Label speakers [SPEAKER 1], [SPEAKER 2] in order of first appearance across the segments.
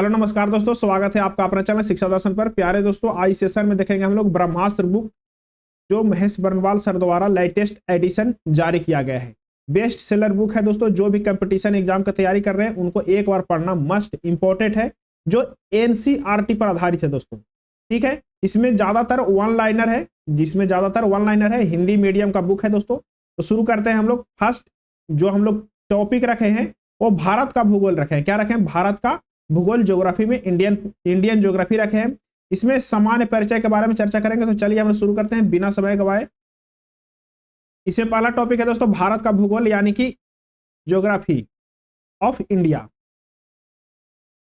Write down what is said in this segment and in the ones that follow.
[SPEAKER 1] Hello नमस्कार दोस्तों, स्वागत है आपका अपना चैनल शिक्षा दर्शन पर। प्यारे दोस्तों, आज सेशन में देखेंगे हम लोग ब्रह्मास्त्र बुक, जो महेश बर्नवाल सर द्वारा लेटेस्ट एडिशन जारी किया गया है। बेस्ट सेलर बुक है दोस्तों। जो भी कंपटीशन एग्जाम की तैयारी कर रहे हैं उनको एक बार पढ़ना मस्ट इंपॉर्टेंट है, जो एनसीईआरटी पर आधारित है दोस्तों। ठीक है, इसमें ज्यादातर वन लाइनर है, हिंदी मीडियम का बुक है दोस्तों। तो शुरू करते हैं हम लोग। फर्स्ट जो हम लोग टॉपिक रखे हैं वो भारत का भूगोल रखे हैं। क्या रखे हैं? भारत का भूगोल, ज्योग्राफी में इंडियन ज्योग्राफी रखे हैं। इसमें सामान्य परिचय के बारे में चर्चा करेंगे। तो चलिए हम शुरू करते हैं बिना समय गवाए। इसमें पहला टॉपिक है दोस्तों भारत का भूगोल यानी कि ज्योग्राफी ऑफ इंडिया।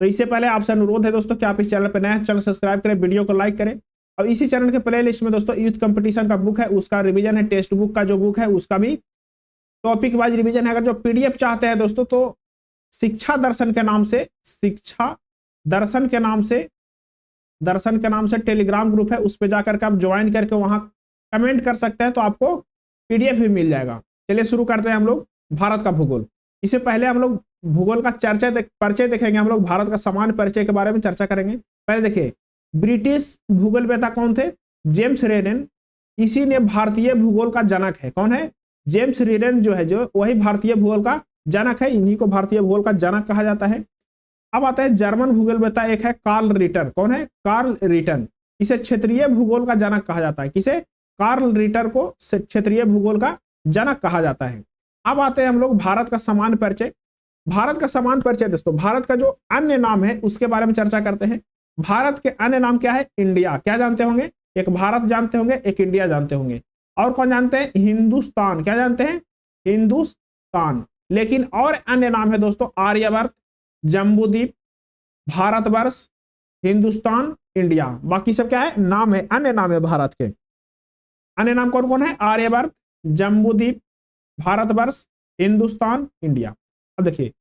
[SPEAKER 1] तो इससे पहले आपसे अनुरोध है दोस्तों कि आप इस चैनल पर नए हैं, चैनल सब्सक्राइब करें, वीडियो को लाइक करें। और इसी चैनल के प्ले लिस्ट में दोस्तों यूथ कंपटीशन का बुक है, उसका रिवीजन है। टेक्स्ट बुक का जो बुक है उसका भी टॉपिक वाइज रिवीजन है। अगर जो पीडीएफ चाहते हैं दोस्तों तो शिक्षा दर्शन के नाम से टेलीग्राम ग्रुप है, उस पर जाकर के आप ज्वाइन करके वहां कमेंट कर सकते हैं, तो आपको पीडीएफ भी मिल जाएगा। चलिए शुरू करते हैं हम लोग भारत का भूगोल। इससे पहले हम लोग भूगोल का परिचय देखेंगे। हम लोग भारत का सामान्य परिचय के बारे में चर्चा करेंगे। पहले देखिए, ब्रिटिश भूगोलवेत्ता कौन थे? जेम्स रेनेन। इसी ने भारतीय भूगोल का जनक है। कौन है? जेम्स रेनेन जो है, जो वही भारतीय भूगोल का जनक है। इन्हीं को भारतीय भूगोल का जनक कहा जाता है। अब आता है जर्मन भूगोलवेत्ता, एक है कार्ल रिटर। कौन है? Karl Ritter. इसे क्षेत्रीय भूगोल का जनक कहा जाता है। किसे? कार्ल रिटर को क्षेत्रीय भूगोल का जनक कहा जाता है। अब आते हैं हम लोग भारत का सामान्य परिचय। भारत का सामान्य परिचय दोस्तों, भारत का जो अन्य नाम है उसके बारे में चर्चा करते हैं। भारत के अन्य नाम क्या है? इंडिया। क्या जानते होंगे? एक भारत जानते होंगे, एक इंडिया जानते होंगे, और कौन जानते हैं? हिंदुस्तान। क्या जानते हैं? हिंदुस्तान। लेकिन और अन्य नाम है दोस्तों, आर्यवर्त, जम्बूद्वीप, भारतवर्ष, हिंदुस्तान, इंडिया। बाकी सब क्या है? नाम है, अन्य नाम है भारत के। अन्य नाम कौन कौन है? आर्यवर्त, जम्बूद्वीप, भारतवर्ष, हिंदुस्तान, इंडिया। अब देखिए,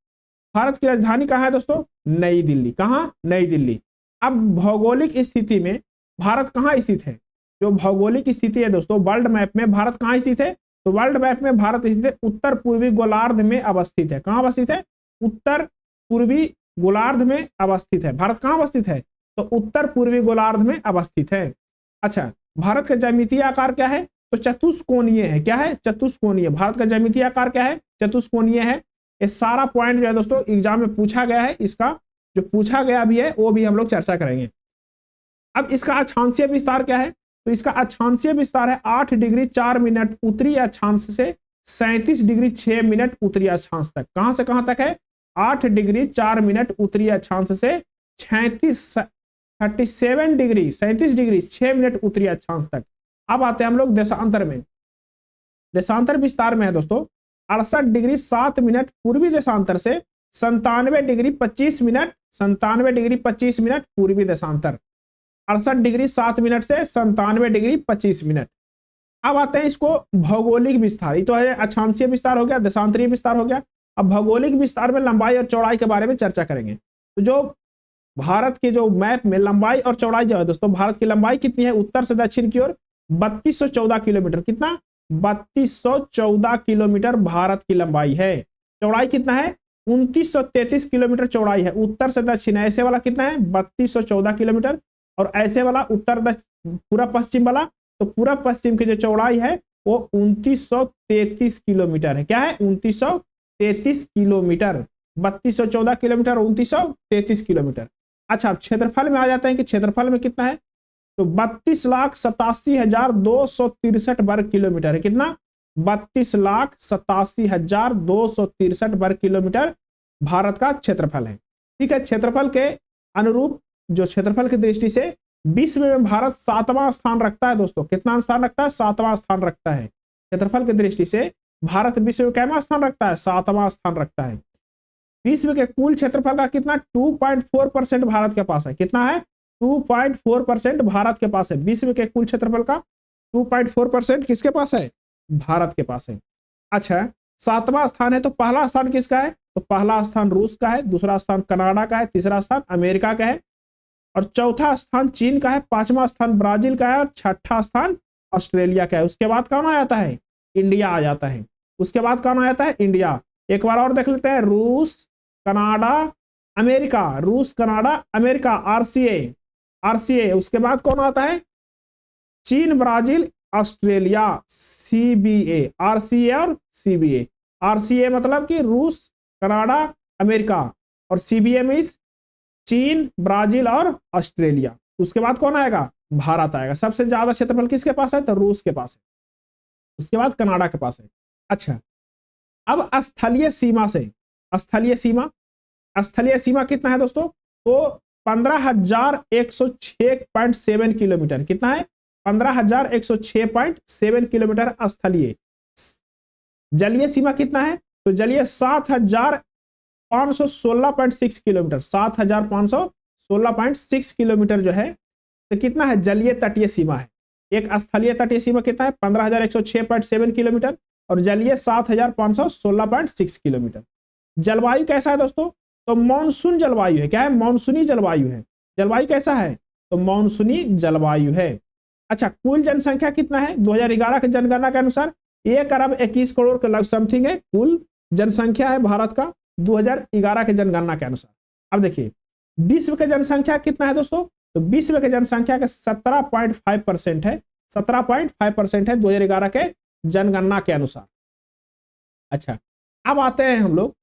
[SPEAKER 1] भारत की राजधानी कहाँ है दोस्तों? नई दिल्ली। कहाँ? नई दिल्ली। अब भौगोलिक स्थिति में भारत कहाँ स्थित है? जो भौगोलिक स्थिति है दोस्तों, वर्ल्ड मैप में भारत कहाँ स्थित है? तो वर्ल्ड मैप में भारत स्थित है उत्तर पूर्वी गोलार्ध में अवस्थित है। कहाँ अवस्थित है? उत्तर पूर्वी गोलार्ध में अवस्थित है। भारत कहाँ अवस्थित है? तो उत्तर पूर्वी गोलार्ध में अवस्थित है। अच्छा, भारत का ज्यामितीय आकार क्या है? तो चतुष्कोणीय है। क्या है? चतुष्कोणीय। भारत का ज्यामितीय आकार क्या है? चतुष्कोणीय है। ये सारा पॉइंट जो है दोस्तों एग्जाम में पूछा गया है, इसका जो पूछा गया भी है वो भी हम लोग चर्चा करेंगे। अब इसका अक्षांशीय विस्तार क्या है? तो इसका अक्षांशीय विस्तार है 8 डिग्री 4 मिनट उत्तरी अक्षांश से 37 डिग्री 6 मिनट उत्तरी अक्षांश तक। कहां से कहां तक है? 8 डिग्री 4 मिनट उत्तरी अक्षांश से 37 डिग्री 6 मिनट उत्तरी अक्षांश तक। अब आते हैं हम लोग देशांतर में। देशांतर विस्तार में है दोस्तों 68 डिग्री 7 मिनट पूर्वी देशांतर से 97 डिग्री 25 मिनट पूर्वी देशांतर। 68 डिग्री 7 मिनट से 97 डिग्री 25 मिनट। अब आते हैं इसको भौगोलिक विस्तार। ये तो है अक्षांशीय विस्तार हो गया, देशांतरीय विस्तार हो गया। अब भौगोलिक विस्तार में लंबाई और चौड़ाई के बारे में चर्चा करेंगे। तो जो भारत के जो मैप में लंबाई और चौड़ाई जो है दोस्तों, भारत की लंबाई कितनी है उत्तर से दक्षिण की ओर? 3214 किलोमीटर। कितना? 3214 किलोमीटर भारत की लंबाई है। चौड़ाई कितना है? 2933 किलोमीटर चौड़ाई है उत्तर से दक्षिण। ऐसे वाला कितना है? 3214 किलोमीटर। और ऐसे वाला उत्तर पूरा पश्चिम वाला, तो पूरा पश्चिम की जो चौड़ाई है वो 2933 किलोमीटर है। क्या है? 2933 किलोमीटर। 3214 kilometre, 2933 kilometre. अच्छा, क्षेत्रफल में आ जाते हैं कि क्षेत्रफल में कितना है? तो 32,87,263 वर्ग किलोमीटर है। कितना? 32,87,263 वर्ग किलोमीटर भारत का क्षेत्रफल है। ठीक है, क्षेत्रफल के अनुरूप जो क्षेत्रफल की दृष्टि से विश्व में भारत 7वां स्थान रखता है दोस्तों। कितना स्थान रखता है? 7वां स्थान रखता है। क्षेत्रफल की दृष्टि से भारत विश्व में कैमा स्थान रखता है? 7वां स्थान रखता है। विश्व के कुल क्षेत्रफल का कितना? 2.4% भारत के पास है। कितना है? 2.4% भारत के पास है। विश्व के कुल क्षेत्रफल का 2.4% किसके पास है? भारत के पास है। अच्छा, 7वां स्थान है तो पहला स्थान किसका है? तो पहला स्थान रूस का है, दूसरा स्थान कनाडा का है, तीसरा स्थान अमेरिका का है, और चौथा स्थान चीन का है, 5वां स्थान ब्राजील का है, और 6ठा स्थान ऑस्ट्रेलिया का है। उसके बाद कौन आ जाता है? इंडिया आ जाता है। उसके बाद कौन आ जाता है? इंडिया। एक बार और देख लेते हैं, रूस, कनाडा, अमेरिका, रूस, कनाडा, अमेरिका, आरसीए, आरसीए। उसके बाद कौन आता है? चीन, ब्राजील, ऑस्ट्रेलिया, सीबीए, आरसीए और सीबीए। आरसीए मतलब कि रूस, कनाडा, अमेरिका, और सीबीए में चीन, ब्राजील और ऑस्ट्रेलिया। उसके बाद कौन आएगा? भारत आएगा। सबसे ज्यादा क्षेत्रफल किसके पास है? तो रूस के पास है। उसके बाद कनाडा के पास है। अच्छा, अब स्थलीय सीमा से, स्थलीय सीमा, स्थलीय सीमा कितना है दोस्तों? तो 15,106.7 किलोमीटर। कितना है? 15,106.7 किलोमीटर स्थलीय। जलीय सीमा कितना है? तो जलीय 7,516.6 किलोमीटर, 7,516.6 किलोमीटर जो है, तो कितना है? जलीय तटीय सीमा है। एक स्थलीय तटीय सीमा कितना है? 15,106.7 किलोमीटर, और जलीय 7,516.6 किलोमीटर। जलवायु कैसा है दोस्तों? तो मानसून जलवायु है। क्या है? मानसूनी जलवायु है। जलवायु कैसा है? तो मानसूनी जलवायु है। अच्छा, कुल जनसंख्या कितना है? 2011 के जनगणना के अनुसार 1,21 करोड़ के लग समथिंग है कुल जनसंख्या है भारत का, 2011 के जनगणना के अनुसार। अब देखिए विश्व के जनसंख्या कितना है दोस्तों? तो विश्व के जनसंख्या का 17.5% है, 17.5% है 2011 के जनगणना के अनुसार। अच्छा, अब आते हैं हम लोग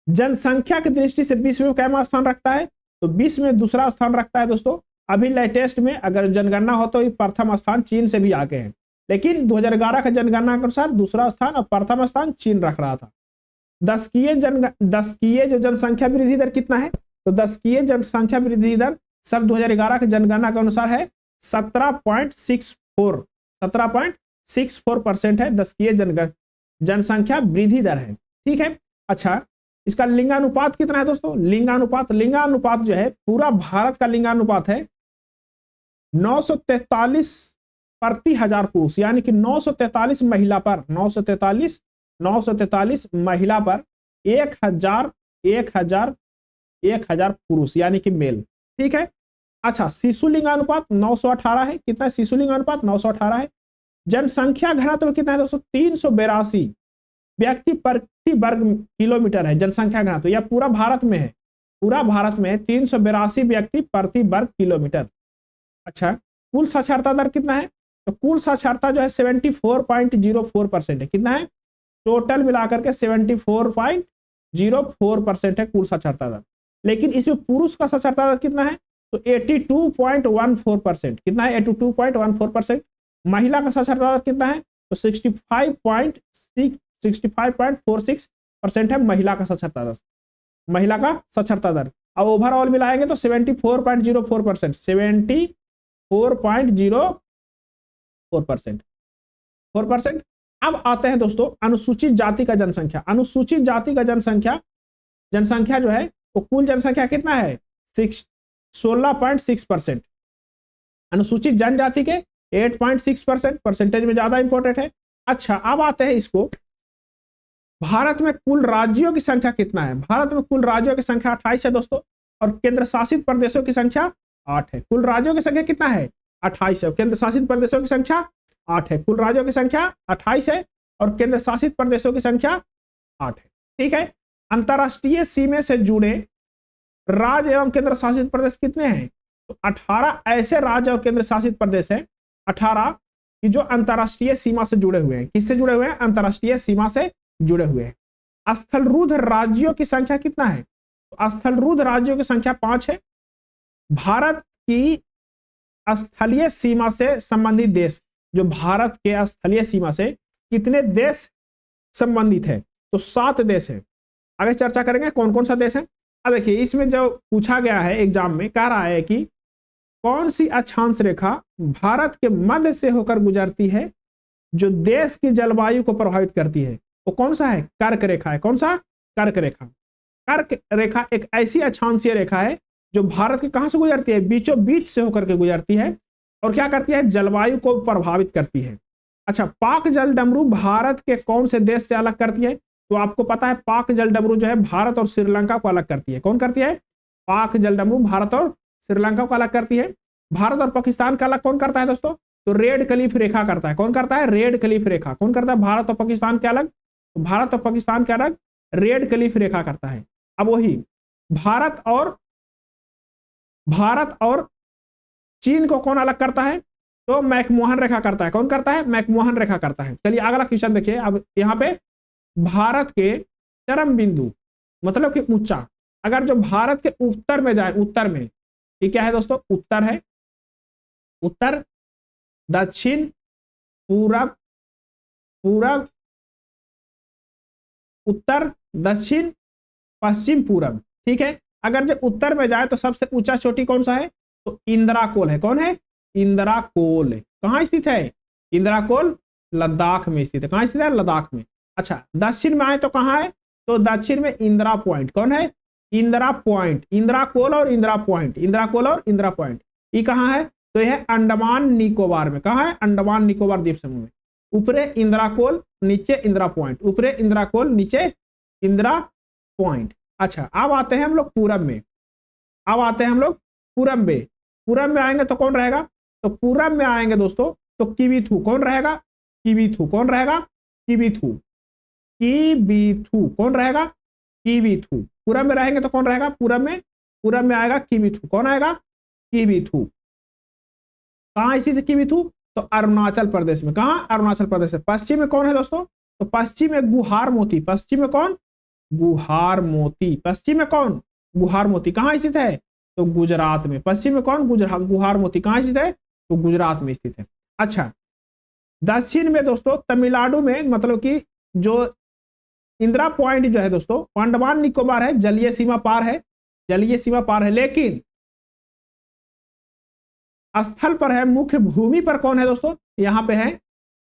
[SPEAKER 1] जनसंख्या की दृष्टि से विश्व में क्या स्थान रखता है? तो विश्व में दूसरा स्थान रखता है दोस्तों। अभी लेटेस्ट में अगर जनगणना हो तो प्रथम स्थान चीन से भी आगे हैं, लेकिन 2011 के जनगणना के अनुसार दूसरा स्थान और प्रथम स्थान चीन रख रहा था। दशकीय जो जनसंख्या वृद्धि दर कितना है? तो दशकीय जनसंख्या वृद्धि दर सब 2011 के जनगणना के अनुसार है 17.64, 17.64% है दशकीय जनसंख्या वृद्धि दर है। ठीक है। अच्छा, इसका लिंगानुपात कितना है दोस्तों? लिंगानुपात जो है पूरा भारत का लिंगानुपात है 943 प्रति हजार पुरुष, यानी कि 943 महिला पर 943 महिला पर 1000 पुरुष, यानी कि मेल। ठीक है। अच्छा, शिशु लिंगानुपात 918 है। कितना है शिशु लिंगानुपात? 918 है। जनसंख्या घनत्व कितना है दोस्तों? 382 व्यक्ति प्रति वर्ग किलोमीटर है जनसंख्या घनत्व। यह पूरा भारत में है, पूरा भारत में 382 व्यक्ति प्रति वर्ग किलोमीटर। अच्छा, कुल साक्षरता दर कितना है? तो कुल साक्षरता जो है 74.04% है। कितना है? टोटल मिलाकर के 74.04% है कुल साक्षरता दर। लेकिन इसमें पुरुष का साक्षरता दर कितना है? तो 82.14%। कितना है? 82.14%। महिला का साक्षरता दर कितना है? तो 65.46% है महिला का साक्षरता दर, महिला का साक्षरता दर। अब ओवरऑल मिलाएंगे तो 74.04%, 74.04%। अब आते हैं दोस्तों अनुसूचित जाति का जनसंख्या। अनुसूचित जाति का जनसंख्या जो है वो कुल जनसंख्या कितना है? 16.6%। अनुसूचित जनजाति के 8.6%, परसेंटेज में ज्यादा इंपॉर्टेंट है। अच्छा, अब आते हैं इसको भारत में कुल राज्यों की संख्या कितना है? भारत में कुल राज्यों की संख्या 28 है दोस्तों, और केंद्र शासित प्रदेशों की संख्या 8 है। कुल राज्यों की संख्या कितना है? 28 है। केंद्र शासित प्रदेशों की संख्या 8 है। कुल राज्यों की संख्या 28 है और केंद्र शासित प्रदेशों की संख्या 8 है। ठीक है। अंतरराष्ट्रीय सीमा से जुड़े राज्य एवं केंद्र शासित प्रदेश कितने हैं? तो 18 ऐसे राज्य और केंद्र शासित प्रदेश हैं, 18 कि जो अंतरराष्ट्रीय सीमा से जुड़े हुए हैं। किससे जुड़े हुए हैं? अंतरराष्ट्रीय सीमा से जुड़े हुए हैं। स्थलरूद्ध राज्यों की संख्या कितना है? तो स्थलरूद्ध राज्यों की संख्या 5 है। भारत की स्थलीय सीमा से संबंधित देश, जो भारत के स्थलीय सीमा से कितने देश संबंधित है? तो 7 देश है। आगे चर्चा करेंगे कौन कौन सा देश है। अब देखिए इसमें जो पूछा गया है एग्जाम में, कह रहा है कि कौन सी अक्षांश रेखा भारत के मध्य से होकर गुजरती है जो देश की जलवायु को प्रभावित करती है? वो कौन सा है? कर्क रेखा है। कौन सा? कर्क रेखा। कर्क रेखा एक ऐसी अक्षांशीय रेखा है जो भारत के कहां से गुजरती है? बीचों बीच से होकर के गुजरती है, और क्या करती है? जलवायु को प्रभावित करती है। अच्छा, पाक जलडमरू भारत के कौन से देश से अलग करती है? तो आपको पता है पाक जलडमरू जो है भारत और श्रीलंका को अलग करती है। कौन करती है? पाक जलडमरू भारत और श्रीलंका को अलग करती है। भारत और पाकिस्तान का अलग कौन करता है दोस्तों? तो रेड क्लिफ रेखा करता है। कौन करता है? रेड क्लिफ रेखा। कौन करता है? भारत और पाकिस्तान के अलग, तो भारत और पाकिस्तान के अलग रेड क्लिफ रेखा करता है। अब वही भारत और चीन को कौन अलग करता है? तो मैकमोहन रेखा करता है। कौन करता है? मैकमोहन रेखा करता है। चलिए अगला क्वेश्चन देखिए। अब यहाँ पे भारत के चरम बिंदु मतलब कि ऊंचा, अगर जो भारत के उत्तर में जाए, उत्तर में ये क्या है दोस्तों? उत्तर है, उत्तर, दक्षिण, पूरब, पूरब, उत्तर, दक्षिण, पश्चिम, पूरब। ठीक है, अगर जो उत्तर में जाए तो सबसे ऊंचा चोटी कौन सा है? तो इंदिराकोल है। कौन है? इंदिराकोल। कहां स्थित है? इंदिराकोल लद्दाख में स्थित है। कहां स्थित है? लद्दाख में। अच्छा, दक्षिण में आए तो कहां है? तो दक्षिण में इंदिरा पॉइंट। कौन है? इंदिरा पॉइंट। इंदिराकोल और इंदिरा पॉइंट, इंदिराकोल और इंदिरा पॉइंट, ये कहां है? तो यह अंडमान निकोबार में। कहां है? अंडमान निकोबार द्वीप समूह में। ऊपरे इंदिराकोल, नीचे इंदिरा पॉइंट, ऊपरे इंदिराकोल, नीचे इंदिरा पॉइंट। अच्छा, अब आते हैं हम लोग पूरब में। अब आते हैं हम लोग पूरब में। पूरब में आएंगे तो कौन रहेगा? तो पूरब में आएंगे दोस्तों तो किवीथू। कौन रहेगा? किवीथू। कौन रहेगा? किवीथू। किवीथू कौन रहेगा? किवीथू। पूरब में रहेंगे तो कौन रहेगा? पूरब में आएगा किवीथू। कौन आएगा? किवीथू। कहां स्थित है किवीथू? तो अरुणाचल प्रदेश में। कहां? अरुणाचल प्रदेश में। पश्चिम में कौन है दोस्तों? तो पश्चिम में गुहार मोती। पश्चिम में कौन? गुहार मोती। पश्चिम में कौन? गुहार मोती। कहां स्थित है? तो गुजरात में। पश्चिम में कौन? गुजरात। गुहार मोती कहां स्थित है? तो गुजरात में स्थित है। अच्छा, दक्षिण में दोस्तों तमिलनाडु में, मतलब कि जो इंदिरा पॉइंट जो है दोस्तों अंडमान निकोबार है, जलीय सीमा पार है, जलीय सीमा पार है, लेकिन स्थल पर है, मुख्य भूमि पर कौन है दोस्तों? यहां पे है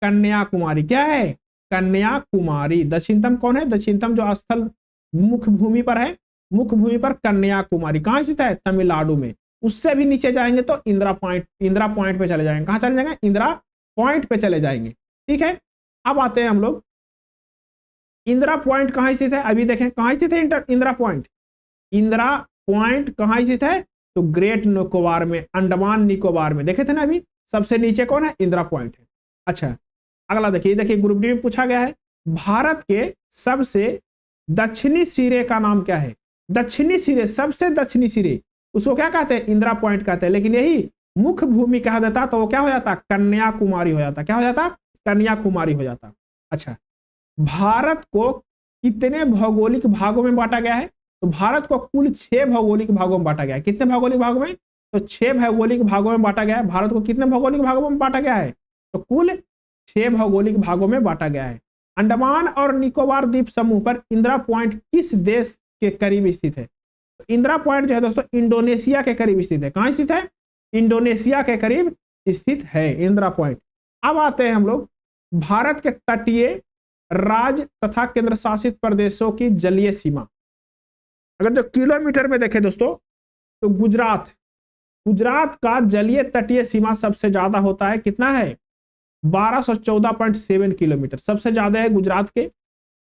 [SPEAKER 1] कन्याकुमारी। क्या है? कन्याकुमारी। दक्षिणतम कौन है? दक्षिणतम जो स्थल मुख्य भूमि पर है, मुख्य भूमि पर कन्याकुमारी। कहां स्थित है? तमिलनाडु में। उससे भी नीचे जाएंगे तो इंदिरा पॉइंट पे चले जाएंगे। कहां चले जाएंगे? इंदिरा पॉइंट पे चले जाएंगे। ठीक है, अब आते हैं हम लोग इंदिरा पॉइंट कहां स्थित है। अभी देखें कहां स्थित है इंदिरा पॉइंट। इंदिरा पॉइंट कहां स्थित है? तो ग्रेट निकोबार में, अंडमान निकोबार में। देखे थे ना अभी, सबसे नीचे कौन है? इंदिरा पॉइंट है। अच्छा, अगला देखिए। देखिए ग्रुप डी में पूछा गया है, भारत के सबसे दक्षिणी सिरे का नाम क्या है? दक्षिणी सिरे, सबसे दक्षिणी सिरे, उसको क्या कहते हैं? इंदिरा पॉइंट कहते हैं। लेकिन यही मुख्य भूमि कहा देता तो वो क्या हो जाता? कन्याकुमारी हो जाता। क्या हो जाता? कन्याकुमारी हो जाता। अच्छा, भारत को कितने भौगोलिक भागों में बांटा गया है? तो भारत को कुल 6 भौगोलिक भागों में बांटा गया है। कितने भौगोलिक भागों में? तो 6 भौगोलिक भागों में बांटा गया है। भारत को कितने भौगोलिक भागों में बांटा गया है? तो कुल 6 भौगोलिक भागों में बांटा गया है। अंडमान और निकोबार द्वीप समूह पर इंदिरा पॉइंट किस देश के करीब स्थित है? तो इंदिरा पॉइंट जो है दोस्तों इंडोनेशिया के करीब स्थित है। कहां स्थित है? इंडोनेशिया के करीब स्थित है इंदिरा पॉइंट। अब आते हैं हम लोग भारत के तटीय राज्य तथा केंद्र शासित प्रदेशों की जलीय सीमा। अगर जो किलोमीटर में देखें दोस्तों तो गुजरात का जलीय तटीय सीमा सबसे ज्यादा होता है। कितना है? 1214.7 किलोमीटर सबसे ज्यादा है गुजरात के।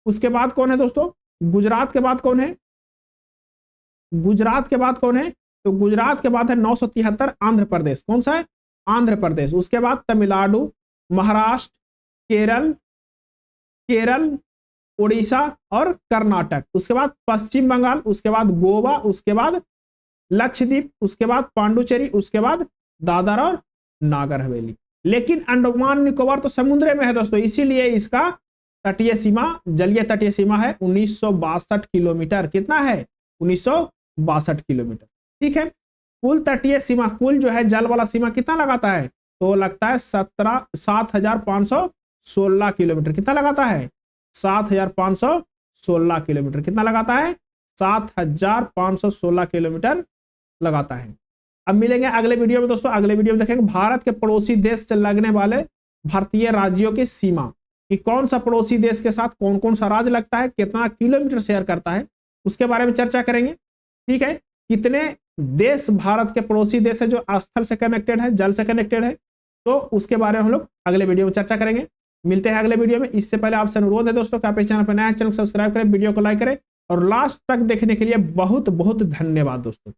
[SPEAKER 1] उसके बाद कौन है दोस्तों? गुजरात के बाद कौन है? गुजरात के बाद कौन है? तो गुजरात के बाद है 973 आंध्र प्रदेश। कौन सा है? आंध्र प्रदेश। उसके बाद तमिलनाडु, महाराष्ट्र, केरल, उड़ीसा और कर्नाटक। उसके बाद पश्चिम बंगाल, उसके बाद गोवा, उसके बाद लक्षद्वीप, उसके बाद पांडुचेरी, उसके बाद दादर और नागर हवेली। लेकिन अंडमान निकोबार तो समुद्र में है दोस्तों, इसीलिए इसका तटीय सीमा, जलीय तटीय सीमा है 1962 किलोमीटर। कितना है? 1962 किलोमीटर। ठीक है, कुल तटीय सीमा, कुल जो है जल वाला सीमा कितना लगाता है? तो लगता है 7516 किलोमीटर। कितना लगाता है? 7516 किलोमीटर। कितना लगाता है? 7516 किलोमीटर लगाता है। अब मिलेंगे अगले वीडियो में दोस्तों। अगले वीडियो में देखेंगे भारत के पड़ोसी देश से लगने वाले भारतीय राज्यों की सीमा, कि कौन सा पड़ोसी देश के साथ कौन कौन सा राज्य लगता है, कितना किलोमीटर शेयर करता है, उसके बारे में चर्चा करेंगे। ठीक है, कितने देश भारत के पड़ोसी देश है जो स्थल से कनेक्टेड है, जल से कनेक्टेड है, तो उसके बारे में हम लोग अगले वीडियो में चर्चा करेंगे। मिलते हैं अगले वीडियो में। इससे पहले आपसे अनुरोध है दोस्तों कि आप इस चैनल पर नए हैं, चैनल को सब्सक्राइब करें, वीडियो को लाइक करें और लास्ट तक देखने के लिए बहुत बहुत धन्यवाद दोस्तों।